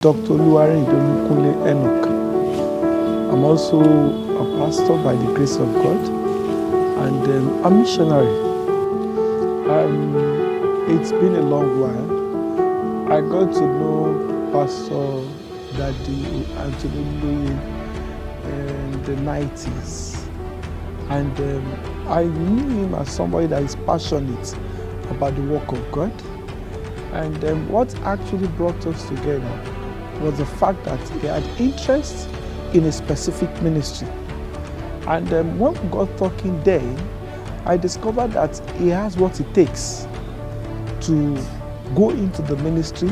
Dr. Oluwarendomikunle Enoch. I'm also a pastor by the grace of God and a missionary. It's been a long while. I got to know Pastor Daddy Anthony in the 90s. And I knew him as somebody that is passionate about the work of God. And what actually brought us together was the fact that he had interest in a specific ministry. And when we got talking then, I discovered that he has what it takes to go into the ministry,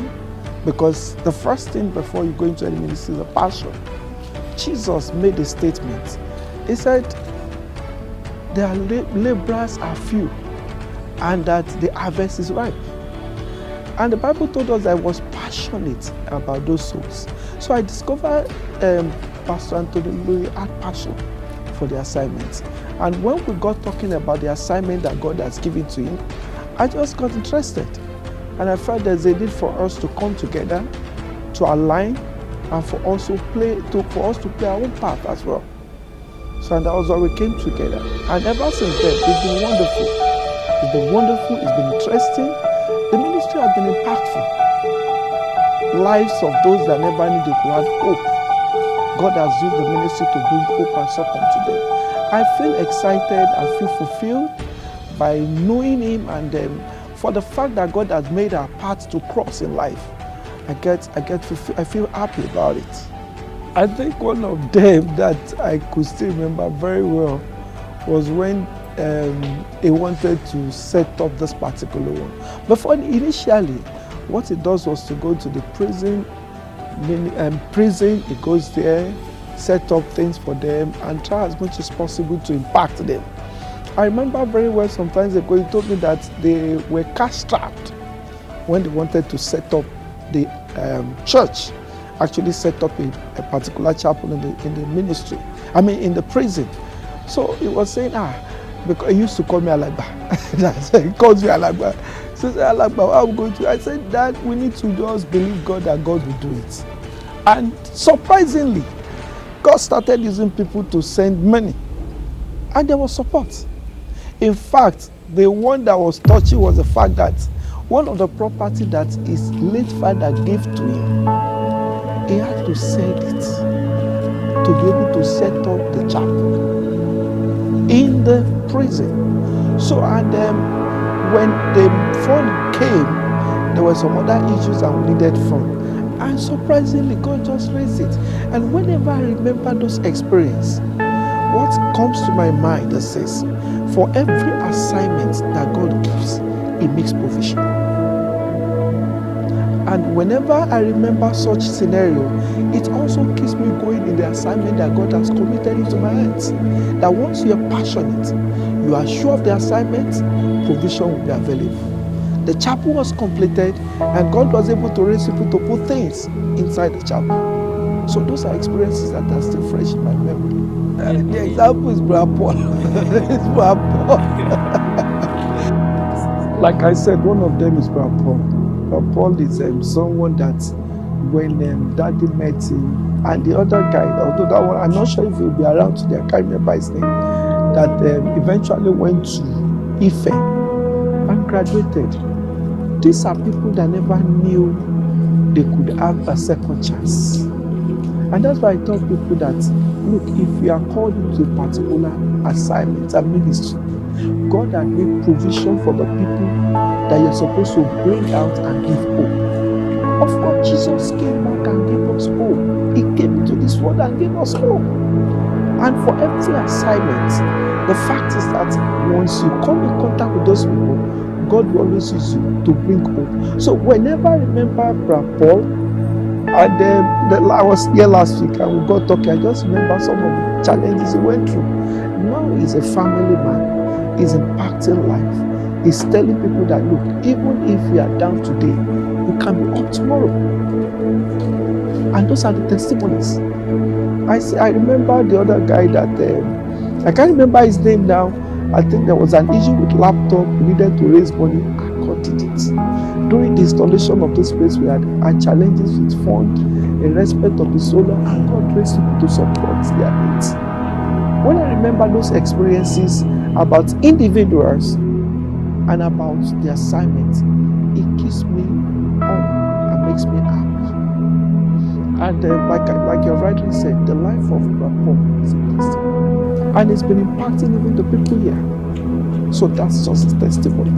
because the first thing before you go into any ministry is a passion. Jesus made a statement. He said, their laborers are few and that the harvest is ripe. And the Bible told us that I was passionate about those souls. So I discovered Pastor Anthony had passion for the assignment. And when we got talking about the assignment that God has given to him, I just got interested. And I felt there's a need for us to come together, to align, and for us to play our own part as well. So and that was why we came together. And ever since then, it's been wonderful. It's been wonderful, it's been interesting. The ministry has been impactful. Lives of those that never knew they could have hope. God has used the ministry to bring hope and support to them. I feel excited, I feel fulfilled by knowing him, and for the fact that God has made our path to cross in life. I feel happy about it. I think one of them that I could still remember very well was when he wanted to set up this particular one. But initially, what he does was to go to the prison. He goes there, set up things for them, and try as much as possible to impact them. I remember very well sometimes ago, he told me that they were cash-strapped when they wanted to set up the church, actually set up a particular chapel in the ministry, in the prison. So he was saying, because he used to call me Alagba. He calls me Alagba. So he said, Alagba, how are we going to? I said, Dad, we need to just believe God that God will do it. And surprisingly, God started using people to send money. And there was support. In fact, the one that was touching was the fact that one of the property that his late father gave to him, he had to sell it to be able to set up the chapel in the prison. So, and when the fund came, there were some other issues and we needed fund. And surprisingly, God just raised it. And whenever I remember those experiences, what comes to my mind is this: for every assignment that God gives, He makes provision. And whenever I remember such scenario, it also keeps me going in the assignment that God has committed into my hands. That once you are passionate, you are sure of the assignment, provision will be available. The chapel was completed, and God was able to raise people to put things inside the chapel. So those are experiences that are still fresh in my memory. The example is Brother Paul. It's Brother Paul. Like I said, one of them is Brother Paul. Brother Paul is someone that when Daddy met him, and the other guy, although that one, I'm not sure if he'll be around today, I can't remember his name, that eventually went to Ife and graduated. These are people that never knew they could have a second chance. And that's why I tell people that, look, if you are called into a particular assignment and ministry, God has made provision for the people that you're supposed to bring out and give hope. Of course, Jesus came back and gave us hope. He came into this world and gave us hope. And for every assignment, the fact is that once you come in contact with those people, God will always use you to bring hope. So whenever I remember Brother Paul, and I was here last week and we got talking, I just remember some of the challenges he went through. Now he's a family man. He's impacting life. He's telling people that, look, even if you are down today, you can be up tomorrow. And those are the testimonies. I remember the other guy that, I can't remember his name now. I think there was an issue with laptop. We needed to raise money, and God did it. During the installation of this place, we had challenges with fund. in respect of his soul, and God raised people to support their needs. When I remember those experiences about individuals and about the assignment, it keeps me on and makes me happy. And like you rightly said, the life of Paul is a testimony, and it's been impacting even the people here. So that's just a testimony.